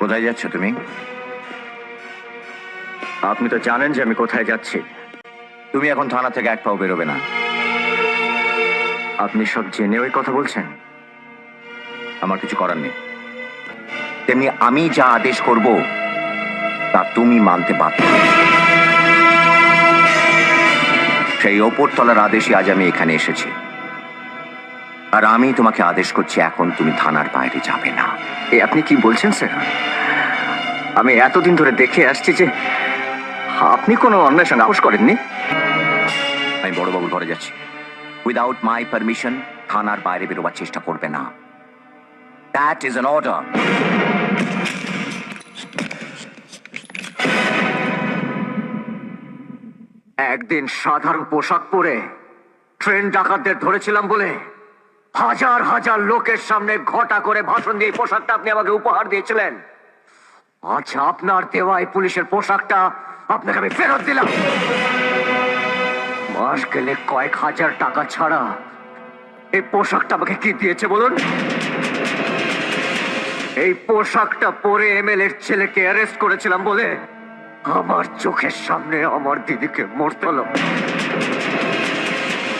কোথায় যাচ্ছ তুমি? আপনি তো জানেন যে আমি কোথায় যাচ্ছি। তুমি এখন থানা থেকে এক পাও বেরোবে না। আপনি সব জেনে ওই কথা বলছেন? আমার কিছু করার নেই। তেমনি আমি যা আদেশ করব তা তুমি মানতে বাধ্য। সেই ওপরতলার আদেশে আজ আমি এখানে এসেছি, আর আমি তোমাকে আদেশ করছি এখন তুমি থানার বাইরে যাবে না। এ আপনি কি বলছেন স্যার? আমি এতদিন ধরে দেখে আসছি যে আপনি কোনো অন্যায় সঙ্গে আপোষ করেননি। আমি বড়বাবুর ঘরে যাচ্ছি। উইদাউট মাই পারমিশন থানার বাইরে বেরোবার চেষ্টা করবে না। That is an order. একদিন সাধারণ পোশাক পরে ট্রেন ডাকাতদের ধরেছিলাম বলে হাজার হাজার লোকের সামনে ঘটা করে ভাষণ দিয়ে এই পোশাকটা আপনি আমাকে উপহার দিয়েছিলেন। আজ আপনার দেওয়া এই পুলিশের পোশাকটা আপনাকে আমি ফেরত দিলাম। মাস গেলে কয়েক হাজার টাকা ছাড়া এই পোশাকটা আমাকে কি দিয়েছে বলুন? এই পোশাকটা পরে এমএলএর ছেলেকে অ্যারেস্ট করেছিলাম বলে আমার চোখের সামনে আমার দিদিকে মরতে হলো।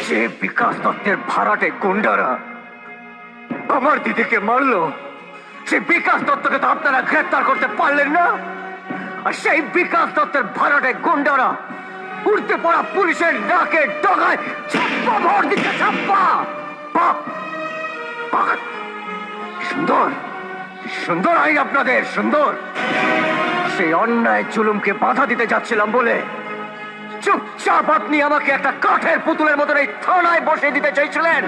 যে বিকাশ দত্তের ভাড়াটে গুন্ডারা আমার দিদিকে মারলো, সেই বিকাশ দত্তকে তো আপনারা গ্রেফতার করতে পারলেন না। আর সেই বিকাশ দত্তের ভাড়াটে গুন্ডারা উঠতে পড়া পুলিশের ডাকে ডগায় ছাপ্পা ভর দিচ্ছে। ছাপ্পা সুন্দর সুন্দর আইন আপনাদের, সুন্দর। সেই অন্যায় জুলুমকে বাধা দিতে যাচ্ছিলাম বলে চুপচাপ আপনি আমাকে একটা কাঠের পুতুলের মতন এই থানায় বসে দিতে চাইছিলেন।